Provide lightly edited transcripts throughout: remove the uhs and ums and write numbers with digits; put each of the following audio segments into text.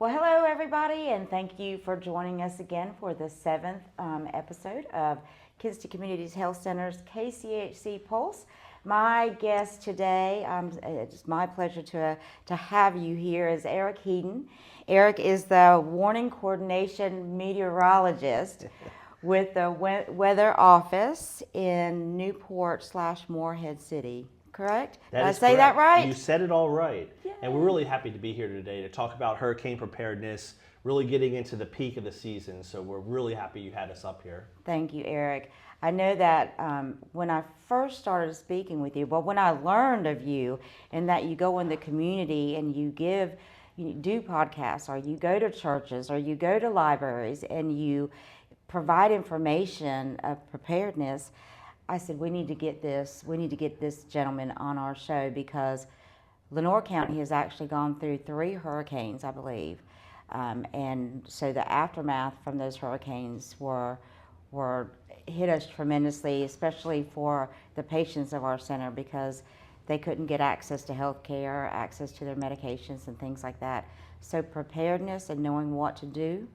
Well, hello everybody, and thank you for joining us again for the 7th episode of Kinston Communities Health Center's KCHC Pulse. My guest today, it's my pleasure to have you here, is Erik Heden. Erik is the Warning Coordination Meteorologist with the Weather Office in Newport/Morehead City. Correct? Did I say that right? You said it all right. Yay. And we're really happy to be here today to talk about hurricane preparedness, really getting into the peak of the season. So we're really happy you had us up here. Thank you, Erik. I know that when I first started speaking with you, when I learned of you and that you go in the community and you do podcasts, or you go to churches, or you go to libraries and you provide information of preparedness, I said, we need to get this gentleman on our show, because Lenoir County has actually gone through 3 hurricanes, I believe. And so the aftermath from those hurricanes were hit us tremendously, especially for the patients of our center, because they couldn't get access to health care, access to their medications and things like that. So preparedness and knowing what to do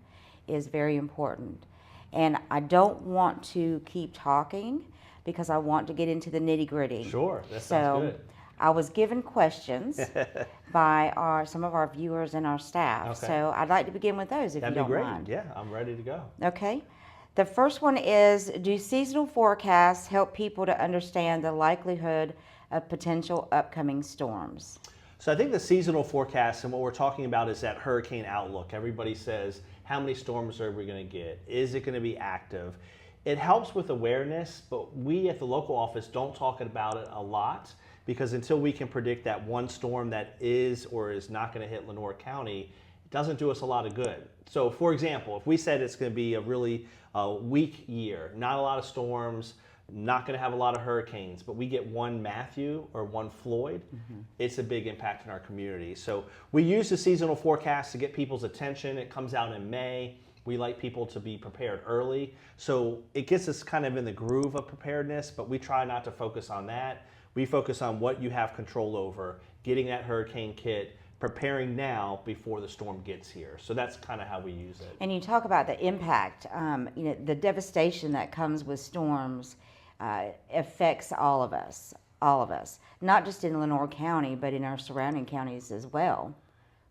is very important. And I don't want to keep talking, because I want to get into the nitty-gritty. Sure, that sounds good. I was given questions by some of our viewers and our staff. Okay. So I'd like to begin with those, if you don't mind. Yeah, I'm ready to go. Okay. The first one is, do seasonal forecasts help people to understand the likelihood of potential upcoming storms? So I think the seasonal forecast, and what we're talking about, is that hurricane outlook. Everybody says, how many storms are we going to get? Is it going to be active? It helps with awareness, but we at the local office don't talk about it a lot, because until we can predict that one storm that is or is not going to hit Lenoir County, it doesn't do us a lot of good. So for example, if we said it's going to be a really weak year, not a lot of storms, not going to have a lot of hurricanes, but we get one Matthew or one Floyd, it's a big impact in our community. So we use the seasonal forecast to get people's attention. It comes out in May. We like people to be prepared early. So it gets us kind of in the groove of preparedness, but we try not to focus on that. We focus on what you have control over, getting that hurricane kit, preparing now before the storm gets here. So that's kind of how we use it. And you talk about the impact, the devastation that comes with storms affects all of us, not just in Lenoir County, but in our surrounding counties as well.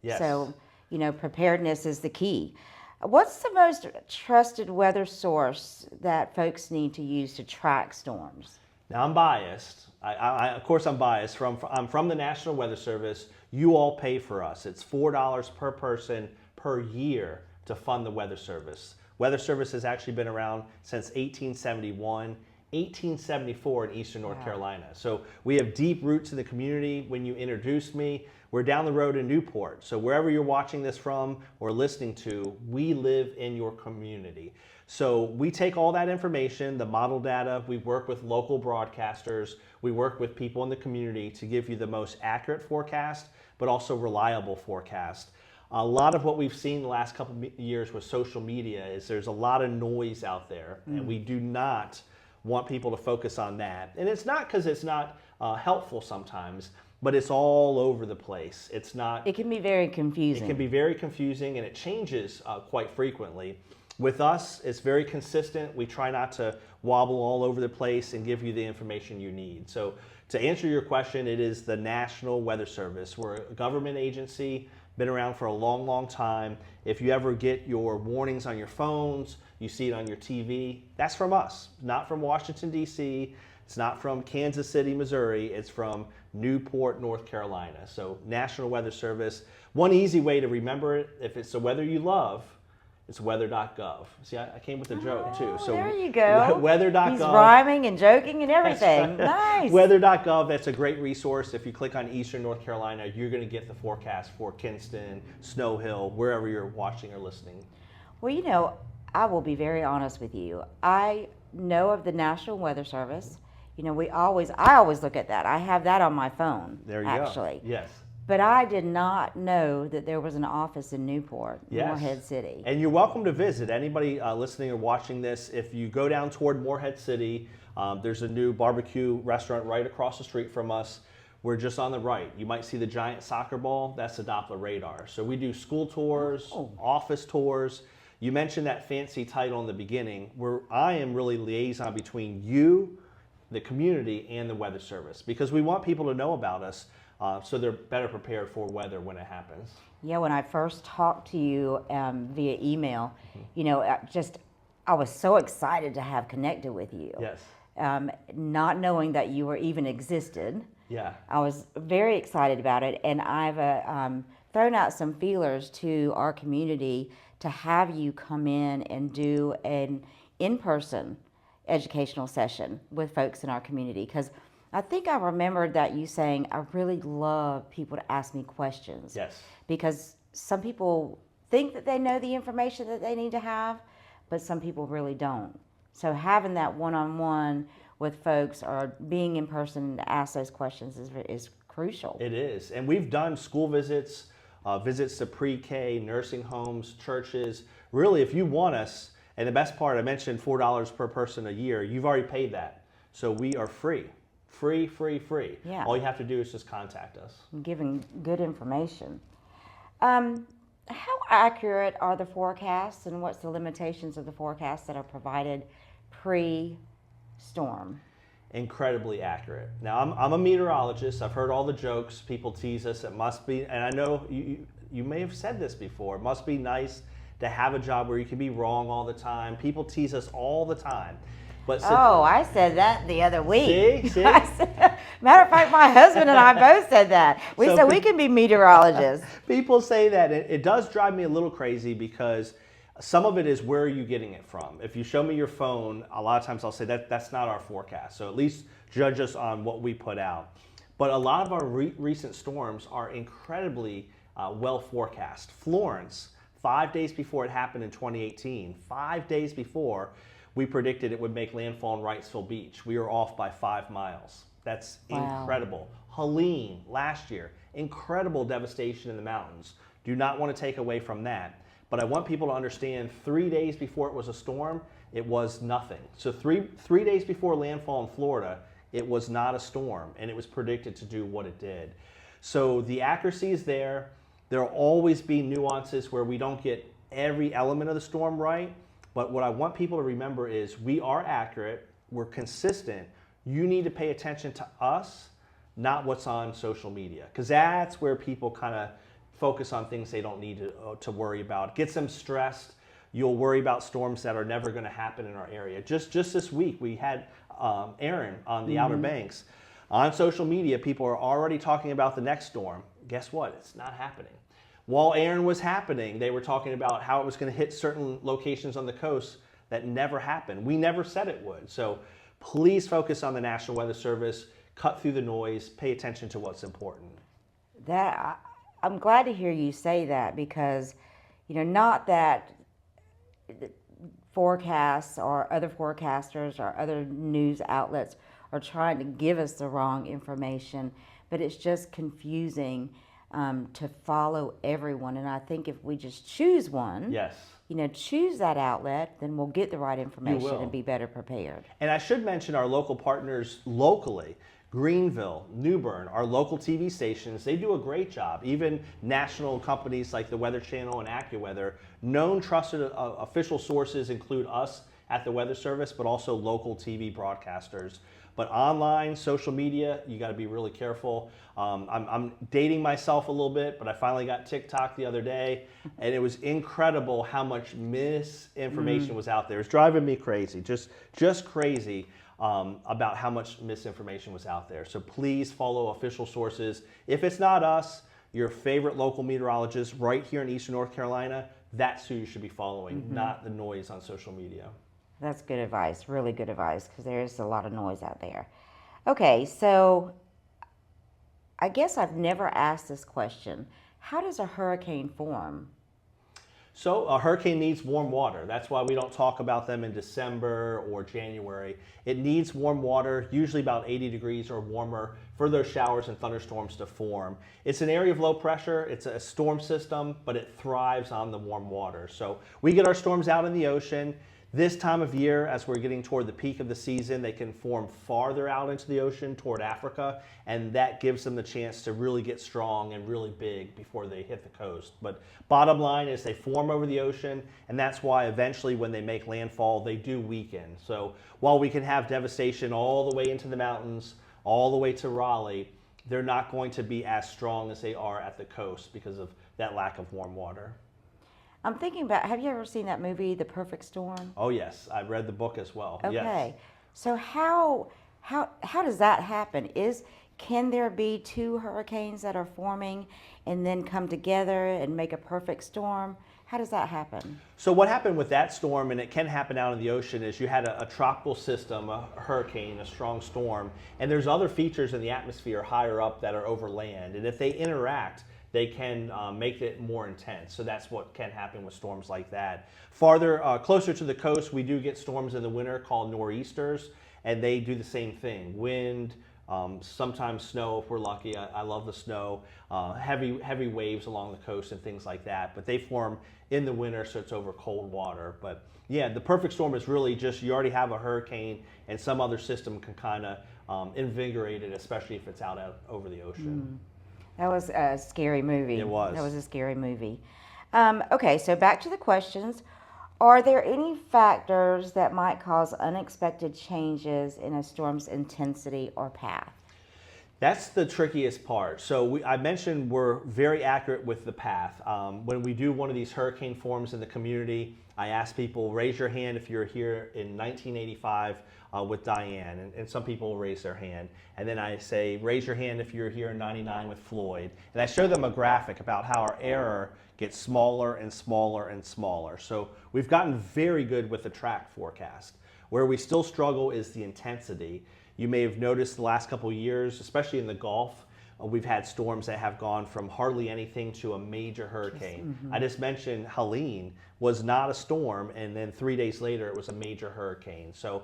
Yes. So, preparedness is the key. What's the most trusted weather source that folks need to use to track storms? Now, I'm biased. Of course, I'm biased. I'm from the National Weather Service. You all pay for us. It's $4 per person per year to fund the Weather Service. Weather Service has actually been around since 1871. 1874 in Eastern North Carolina. So we have deep roots in the community. When you introduced me, we're down the road in Newport. So wherever you're watching this from or listening to, we live in your community. So we take all that information, the model data, we work with local broadcasters, we work with people in the community to give you the most accurate forecast, but also reliable forecast. A lot of what we've seen the last couple of years with social media is there's a lot of noise out there, and we do not want people to focus on that. And it's not because it's not helpful sometimes, but it's all over the place. It's not. It can be very confusing. It can be very confusing, and it changes quite frequently. With us, it's very consistent. We try not to wobble all over the place and give you the information you need. So to answer your question, it is the National Weather Service. We're a government agency, been around for a long, long time. If you ever get your warnings on your phones, you see it on your TV, that's from us, not from Washington, D.C., it's not from Kansas City, Missouri, it's from Newport, North Carolina. So National Weather Service. One easy way to remember it, if it's the weather you love, it's weather.gov. See, I came with a joke too. So there you go. Weather.gov. He's rhyming and joking and everything. Nice. Weather.gov, that's a great resource. If you click on Eastern North Carolina, you're going to get the forecast for Kinston, Snow Hill, wherever you're watching or listening. Well, I will be very honest with you. I know of the National Weather Service. I always look at that. I have that on my phone. There you actually. go. Yes. But I did not know that there was an office in Newport, Morehead City. And you're welcome to visit. Anybody listening or watching this, if you go down toward Morehead City, there's a new barbecue restaurant right across the street from us. we're just on the right. You might see the giant soccer ball. That's the Doppler radar. So we do school tours, office tours. You mentioned that fancy title in the beginning, where I am really liaison between you, the community, and the Weather Service, because we want people to know about us so they're better prepared for weather when it happens. Yeah, when I first talked to you via email, you know, I was so excited to have connected with you. Yes. Not knowing that you were even existed. Yeah. I was very excited about it, and I've thrown out some feelers to our community to have you come in and do an in-person educational session with folks in our community, because I think I remembered that you saying, I really love people to ask me questions. Yes. Because some people think that they know the information that they need to have, but some people really don't. So having that one-on-one with folks or being in person to ask those questions is crucial. It is. And we've done school visits, visits to pre-K, nursing homes, churches. Really, if you want us, and the best part, I mentioned $4 per person a year, you've already paid that. So we are free. Free, free, free. Yeah. All you have to do is just contact us. Giving good information. How accurate are the forecasts, and what's the limitations of the forecasts that are provided pre-storm? Incredibly accurate. Now, I'm a meteorologist. I've heard all the jokes. People tease us. It must be, and I know you may have said this before, it must be nice to have a job where you can be wrong all the time. People tease us all the time. But I said that the other week. See? Matter of fact, my husband and I both said that. We said we can be meteorologists. People say that. It does drive me a little crazy, because some of it is, where are you getting it from? If you show me your phone, a lot of times I'll say that's not our forecast. So at least judge us on what we put out. But a lot of our recent storms are incredibly well forecast. Florence, 5 days before it happened in 2018, 5 days before, we predicted it would make landfall in Wrightsville Beach. We were off by 5 miles. That's incredible. Helene, last year, incredible devastation in the mountains. Do not want to take away from that. But I want people to understand, 3 days before it was a storm, it was nothing. So three days before landfall in Florida, it was not a storm, and it was predicted to do what it did. So the accuracy is there. There will always be nuances where we don't get every element of the storm right. But what I want people to remember is, we are accurate, we're consistent. You need to pay attention to us, not what's on social media, because that's where people kind of focus on things they don't need to worry about. It gets them stressed. You'll worry about storms that are never going to happen in our area. Just this week, we had Aaron on the Outer Banks. On social media, people are already talking about the next storm. Guess what? It's not happening. While Aaron was happening, they were talking about how it was going to hit certain locations on the coast that never happened. We never said it would. So please focus on the National Weather Service, cut through the noise, pay attention to what's important. I'm glad to hear you say that, because, not that forecasts or other forecasters or other news outlets are trying to give us the wrong information, but it's just confusing to follow everyone. And I think if we just choose one, choose that outlet, then we'll get the right information and be better prepared. And I should mention our local partners locally. Greenville, New Bern, our local TV stations, they do a great job. Even national companies like the Weather Channel and AccuWeather, known trusted official sources include us at the Weather Service, but also local TV broadcasters. But online, social media, you got to be really careful. I'm dating myself a little bit, but I finally got TikTok the other day, and it was incredible how much misinformation was out there. It's driving me crazy, just crazy about how much misinformation was out there. So please follow official sources. If it's not us, your favorite local meteorologist right here in Eastern North Carolina, that's who you should be following, not the noise on social media. That's good advice, really good advice, because there is a lot of noise out there. Okay, so I guess I've never asked this question. How does a hurricane form? So a hurricane needs warm water. That's why we don't talk about them in December or January. It needs warm water, usually about 80 degrees or warmer, for those showers and thunderstorms to form. It's an area of low pressure. It's a storm system, but it thrives on the warm water. So we get our storms out in the ocean. This time of year, as we're getting toward the peak of the season, they can form farther out into the ocean toward Africa, and that gives them the chance to really get strong and really big before they hit the coast. But bottom line is they form over the ocean, and that's why eventually when they make landfall, they do weaken. So while we can have devastation all the way into the mountains, all the way to Raleigh, they're not going to be as strong as they are at the coast because of that lack of warm water. I'm thinking about, have you ever seen that movie, The Perfect Storm? Oh yes, I've read the book as well. Okay. Yes. So how does that happen? Can there be two hurricanes that are forming and then come together and make a perfect storm? How does that happen? So what happened with that storm, and it can happen out in the ocean, is you had a tropical system, a hurricane, a strong storm, and there's other features in the atmosphere higher up that are over land, and if they interact, they can make it more intense. So that's what can happen with storms like that. Farther, closer to the coast, we do get storms in the winter called nor'easters, and they do the same thing. Wind, sometimes snow if we're lucky. I love the snow. Heavy waves along the coast and things like that. But they form in the winter, so it's over cold water. But yeah, the perfect storm is really just you already have a hurricane, and some other system can kind of invigorate it, especially if it's out over the ocean. That was a scary movie. It was. That was a scary movie. Okay, so back to the questions. Are there any factors that might cause unexpected changes in a storm's intensity or path? That's the trickiest part. So I mentioned we're very accurate with the path. When we do one of these hurricane forms in the community, I ask people, raise your hand if you're here in 1985 with Diane, and some people will raise their hand. And then I say, raise your hand if you're here in 99 with Floyd. And I show them a graphic about how our error gets smaller and smaller and smaller. So we've gotten very good with the track forecast. Where we still struggle is the intensity. You may have noticed the last couple of years, especially in the Gulf, we've had storms that have gone from hardly anything to a major hurricane. I just mentioned Helene was not a storm, and then 3 days later it was a major hurricane. So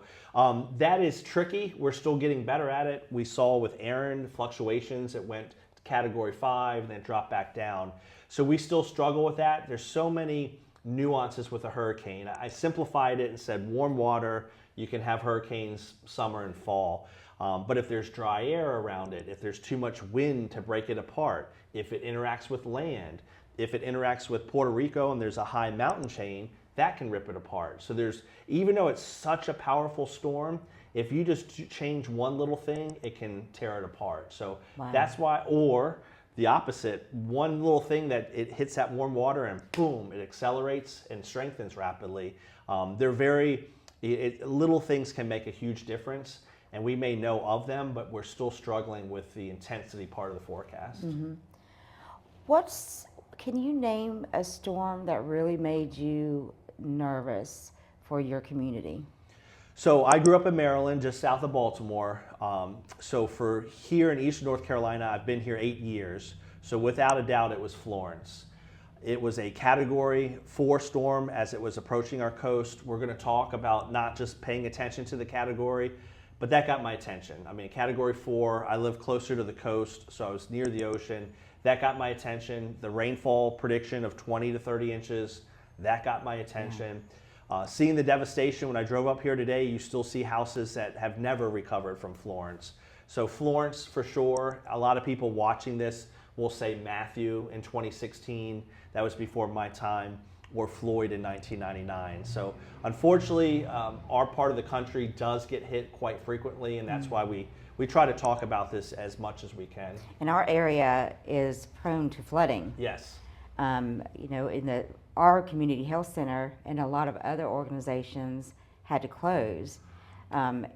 that is tricky. We're still getting better at it. We saw with Aaron fluctuations. It went to category 5, then dropped back down. So we still struggle with that. There's so many nuances with a hurricane. I simplified it and said warm water, you can have hurricanes summer and fall. But if there's dry air around it, if there's too much wind to break it apart, if it interacts with land, if it interacts with Puerto Rico and there's a high mountain chain, that can rip it apart. So even though it's such a powerful storm, if you just change one little thing, it can tear it apart. So that's why, or the opposite, one little thing that it hits that warm water and boom, it accelerates and strengthens rapidly. Little things can make a huge difference, and we may know of them, but we're still struggling with the intensity part of the forecast. Can you name a storm that really made you nervous for your community? So I grew up in Maryland, just south of Baltimore. So for here in Eastern North Carolina, I've been here 8 years. So without a doubt, it was Florence. It was a Category 4 storm as it was approaching our coast. We're going to talk about not just paying attention to the category, but that got my attention. I mean, Category 4, I live closer to the coast, so I was near the ocean. That got my attention. The rainfall prediction of 20 to 30 inches, that got my attention. Seeing the devastation, when I drove up here today, you still see houses that have never recovered from Florence. So Florence, for sure. A lot of people watching this will say Matthew in 2016. That was before my time. Or Floyd in 1999. So unfortunately, our part of the country does get hit quite frequently, and that's why we try to talk about this as much as we can. And our area is prone to flooding. Yes. Our community health center and a lot of other organizations had to close. I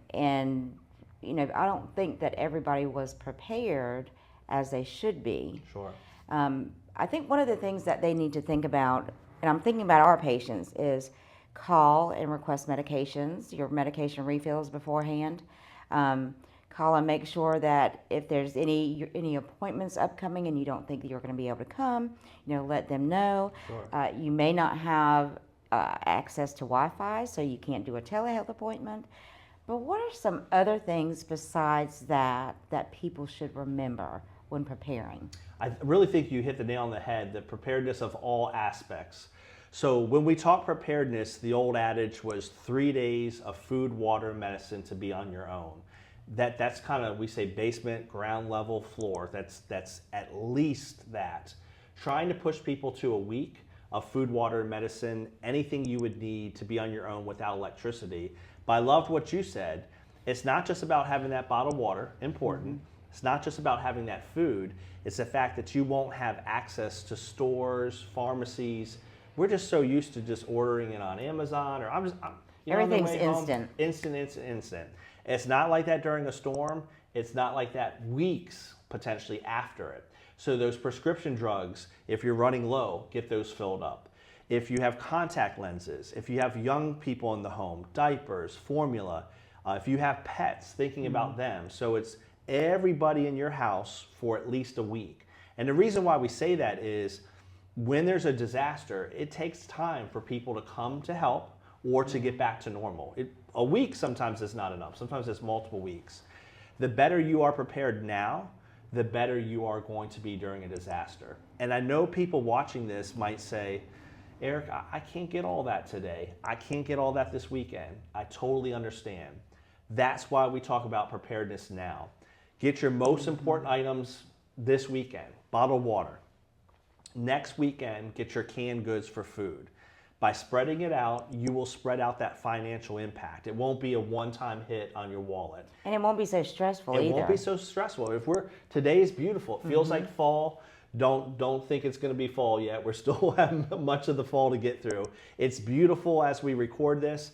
don't think that everybody was prepared as they should be. Sure. I think one of the things that they need to think about, and I'm thinking about our patients, is call and request medications, your medication refills beforehand. Call and make sure that if there's any appointments upcoming and you don't think that you're going to be able to come, let them know. Sure. You may not have access to Wi-Fi, so you can't do a telehealth appointment. But what are some other things besides that people should remember when preparing? I really think you hit the nail on the head, the preparedness of all aspects. So when we talk preparedness, the old adage was 3 days of food, water, medicine to be on your own. That's kind of, we say basement, ground level, floor. That's at least that. Trying to push people to a week of food, water, medicine, anything you would need to be on your own without electricity. But I loved what you said. It's not just about having that bottled water, important. It's not just about having that food. It's the fact that you won't have access to stores, pharmacies. We're just so used to just ordering it on Amazon, or Everything's instant. Instant. It's not like that during a storm. It's not like that weeks potentially after it. So those prescription drugs, if you're running low, get those filled up. If you have contact lenses, if you have young people in the home, diapers, formula, if you have pets, thinking about them. So it's everybody in your house for at least a week. And the reason why we say that is when there's a disaster, it takes time for people to come to help or to get back to normal. A week sometimes is not enough. Sometimes it's multiple weeks. The better you are prepared now, the better you are going to be during a disaster. And I know people watching this might say, Eric, I can't get all that today. I can't get all that this weekend. I totally understand. That's why we talk about preparedness now. Get your most important items this weekend, bottled water. Next weekend, get your canned goods for food. By spreading it out, you will spread out that financial impact. It won't be a one-time hit on your wallet. And it won't be so stressful either. It won't be so stressful. Today is beautiful. It feels like fall. Don't think it's going to be fall yet. We're still having much of the fall to get through. It's beautiful as we record this,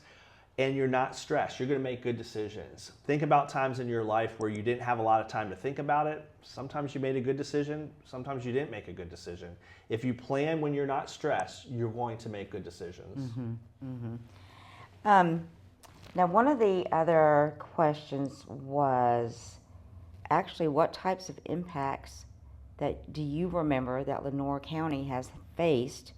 and you're not stressed. You're going to make good decisions. Think about times in your life where you didn't have a lot of time to think about it. Sometimes you made a good decision. Sometimes you didn't make a good decision. If you plan when you're not stressed, you're going to make good decisions. Now, one of the other questions was actually what types of impacts that do you remember that Lenoir County has faced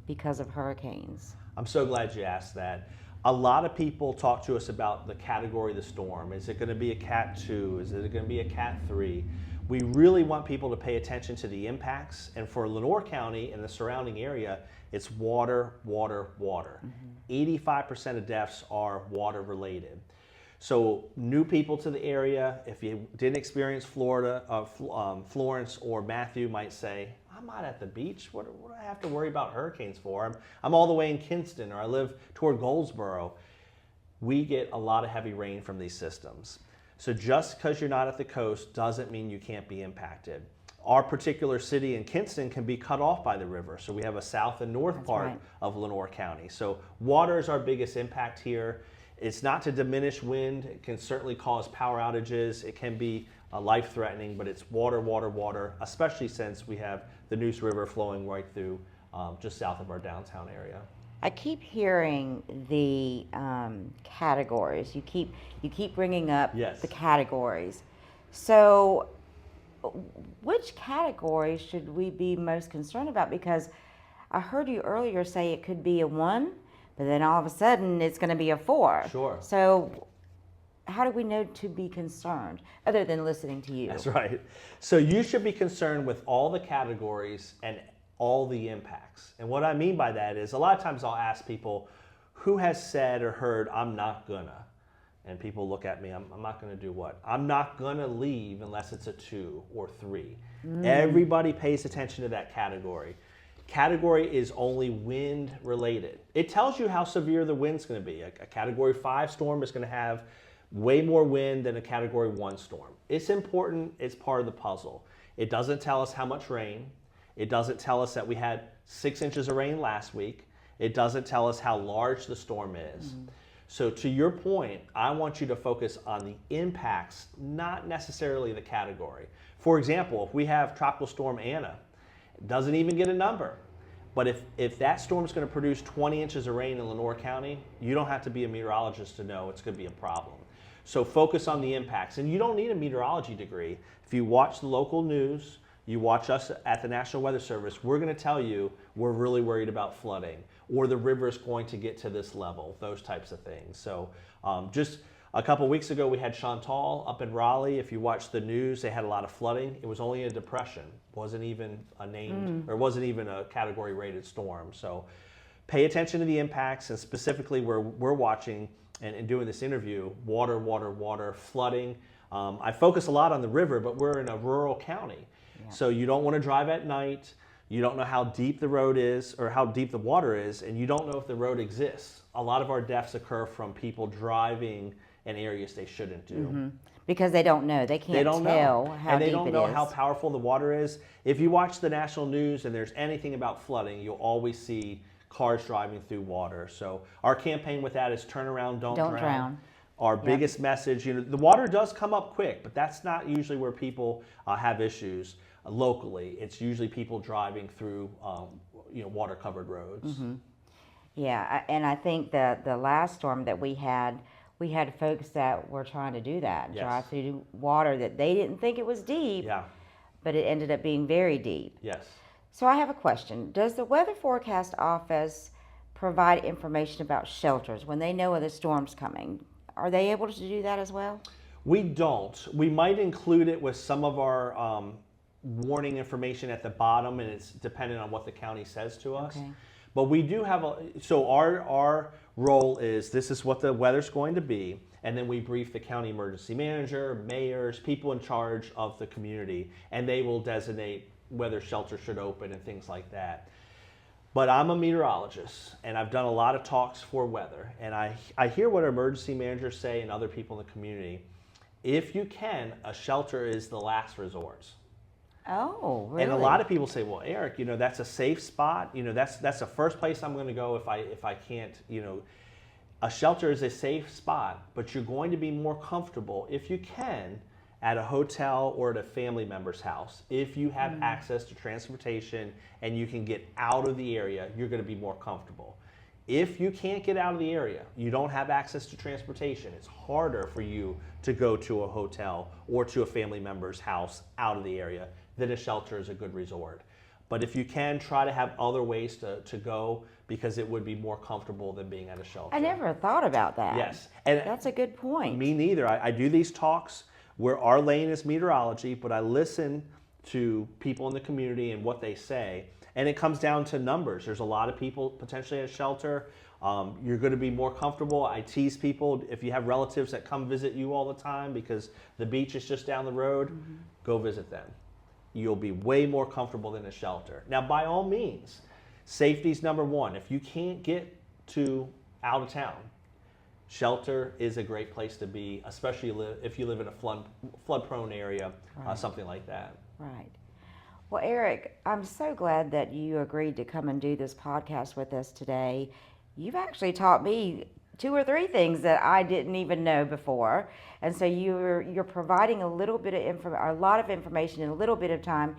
because of hurricanes? I'm so glad you asked that. A lot of people talk to us about the category of the storm. Is it going to be a Cat 2? Is it going to be a Cat 3? We really want people to pay attention to the impacts. And for Lenoir County and the surrounding area, it's water, water, water. 85% of deaths are water related. So new people to the area, if you didn't experience Florence or Matthew might say, I'm not at the beach. What do I have to worry about hurricanes for? I'm all the way in Kinston, or I live toward Goldsboro. We get a lot of heavy rain from these systems. So just because you're not at the coast doesn't mean you can't be impacted. Our particular city in Kinston can be cut off by the river. So we have a south and north part of Lenoir County. So water is our biggest impact here. It's not to diminish wind. It can certainly cause power outages. It can be life-threatening, but it's water, water, water, especially since we have the Neuse River flowing right through just south of our downtown area. I keep hearing the categories. You keep bringing up the categories. So which category should we be most concerned about? Because I heard you earlier say it could be a 1, but then all of a sudden it's going to be a 4. Sure. So how do we know to be concerned other than listening to you? That's right. So you should be concerned with all the categories and all the impacts. And what I mean by that is a lot of times I'll ask people, who has said or heard, I'm not gonna? And people look at me, I'm not gonna do what? I'm not gonna leave unless it's a 2 or 3. Everybody pays attention to that category. Category is only wind related. It tells you how severe the wind's gonna be. A category 5 storm is gonna have way more wind than a category 1 storm. It's important, it's part of the puzzle. It doesn't tell us how much rain. It doesn't tell us that we had 6 inches of rain last week. It doesn't tell us how large the storm is. So to your point, I want you to focus on the impacts, not necessarily the category. For example, if we have Tropical Storm Anna, it doesn't even get a number. But if that storm is going to produce 20 inches of rain in Lenoir County, you don't have to be a meteorologist to know it's going to be a problem. So focus on the impacts. And you don't need a meteorology degree. If you watch the local news, you watch us at the National Weather Service, we're going to tell you we're really worried about flooding, or the river is going to get to this level, those types of things. So just a couple weeks ago, we had Chantal up in Raleigh. If you watch the news, they had a lot of flooding. It was only a depression. Wasn't even a named, or wasn't even a category rated storm. So pay attention to the impacts, and specifically where we're watching and doing this interview, water, flooding. I focus a lot on the river, but we're in a rural county. Yeah. So you don't want to drive at night. You don't know how deep the road is or how deep the water is, and you don't know if the road exists. A lot of our deaths occur from people driving in areas they shouldn't do. Because they don't know. They can't tell how deep it is. And they don't know how powerful the water is. If you watch the national news and there's anything about flooding, you'll always see cars driving through water. So our campaign with that is turn around, don't drown. Our biggest message, the water does come up quick, but that's not usually where people have issues locally. It's usually people driving through water-covered roads. Yeah, and I think that the last storm that we had folks that were trying to do that, drive through water that they didn't think it was deep, but it ended up being very deep. Yes. So I have a question. Does the Weather Forecast Office provide information about shelters when they know of the storm's coming? Are they able to do that as well? We don't. We might include it with some of our warning information at the bottom, and it's dependent on what the county says to us. Okay. But we do have so our role is this is what the weather's going to be, and then we brief the county emergency manager, mayors, people in charge of the community, and they will designate whether shelters should open and things like that. But I'm a meteorologist, and I've done a lot of talks for weather, and I hear what emergency managers say and other people in the community. If you can, a shelter is the last resort. Oh, really? And a lot of people say, well, Eric, that's a safe spot. That's the first place I'm going to go if I can't, A shelter is a safe spot, but you're going to be more comfortable if you can at a hotel or at a family member's house. If you have access to transportation and you can get out of the area, you're going to be more comfortable. If you can't get out of the area, you don't have access to transportation, it's harder for you to go to a hotel or to a family member's house out of the area, then a shelter is a good resort. But if you can, try to have other ways to go, because it would be more comfortable than being at a shelter. I never thought about that. Yes. And that's a good point. Me neither. I do these talks where our lane is meteorology, but I listen to people in the community and what they say. And it comes down to numbers. There's a lot of people potentially at a shelter. You're going to be more comfortable. I tease people, if you have relatives that come visit you all the time because the beach is just down the road, go visit them. You'll be way more comfortable than a shelter. Now, by all means, safety's number one. If you can't get to out of town, shelter is a great place to be, especially if you live in a flood-prone area, something like that. Right. Well, Eric, I'm so glad that you agreed to come and do this podcast with us today. You've actually taught me 2 or 3 things that I didn't even know before, and so you're providing a lot of information in a little bit of time.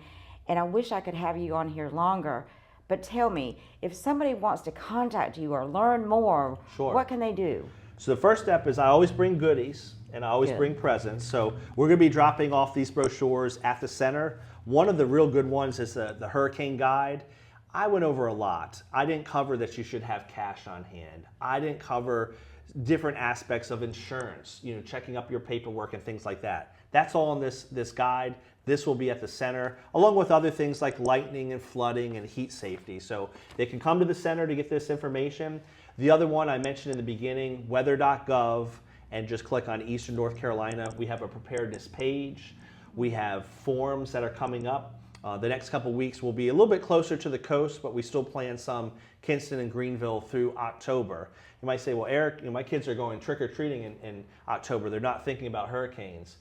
And I wish I could have you on here longer. But tell me, if somebody wants to contact you or learn more, what can they do? So the first step is I always bring goodies and I always bring presents. So we're going to be dropping off these brochures at the center. One of the real good ones is the Hurricane Guide. I went over a lot. I didn't cover that you should have cash on hand. I didn't cover different aspects of insurance, checking up your paperwork and things like that. That's all in this guide. This will be at the center, along with other things like lightning and flooding and heat safety. So they can come to the center to get this information. The other one I mentioned in the beginning, weather.gov, and just click on Eastern North Carolina. We have a preparedness page. We have forums that are coming up. The next couple weeks will be a little bit closer to the coast, but we still plan some Kinston and Greenville through October. You might say, well, Eric, my kids are going trick-or-treating in October. They're not thinking about hurricanes.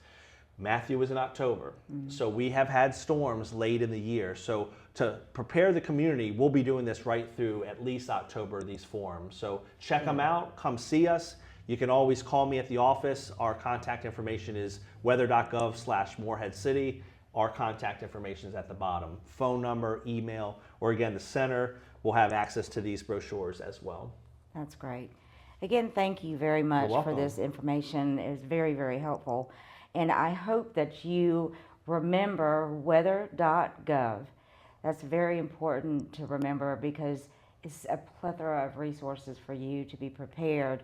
Matthew was in October. So we have had storms late in the year. So to prepare the community, we'll be doing this right through at least October, these forums. So check them out, come see us. You can always call me at the office. Our contact information is weather.gov/Morehead City. Our contact information is at the bottom. Phone number, email, or again, the center will have access to these brochures as well. That's great. Again, thank you very much for this information. It was very, very helpful. And I hope that you remember weather.gov. That's very important to remember because it's a plethora of resources for you to be prepared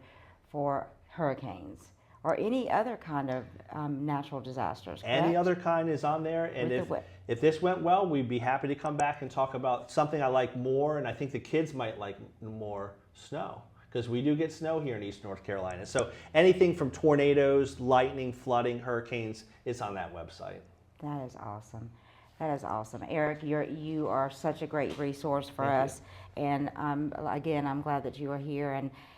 for hurricanes or any other kind of natural disasters, correct? Any other kind is on there, and if this went well, we'd be happy to come back and talk about something I like more, and I think the kids might like more: snow, because we do get snow here in East North Carolina. So anything from tornadoes, lightning, flooding, hurricanes is on that website. That is awesome. That is awesome. Erik, you are such a great resource for us. And again, I'm glad that you are here.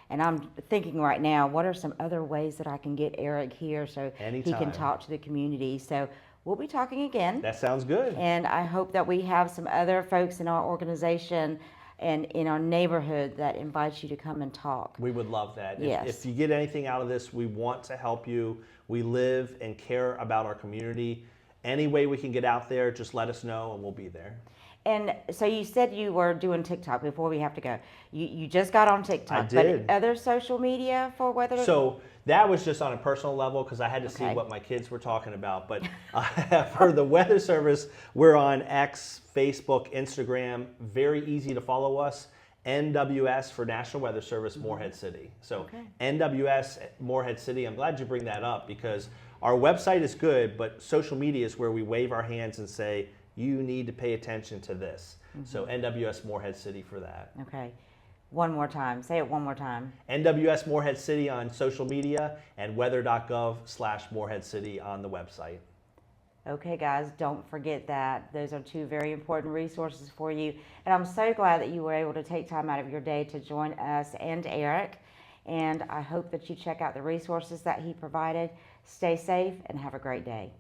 And I'm thinking right now, what are some other ways that I can get Erik here so he can talk to the community? So we'll be talking again. That sounds good. And I hope that we have some other folks in our organization and in our neighborhood that invites you to come and talk. We would love that. Yes. If you get anything out of this, we want to help you. We live and care about our community. Any way we can get out there, just let us know and we'll be there. And so you said you were doing TikTok before we have to go. You just got on TikTok. I did. But other social media for weather? So that was just on a personal level because I had to see what my kids were talking about. But for the Weather Service, we're on X, Facebook, Instagram. Very easy to follow us. NWS for National Weather Service, Morehead City. So NWS, Morehead City. I'm glad you bring that up because our website is good, but social media is where we wave our hands and say, you need to pay attention to this. So NWS Morehead City for that. Okay. One more time. Say it one more time. NWS Morehead City on social media and weather.gov/Morehead City on the website. Okay, guys, don't forget that. Those are two very important resources for you. And I'm so glad that you were able to take time out of your day to join us and Erik. And I hope that you check out the resources that he provided. Stay safe and have a great day.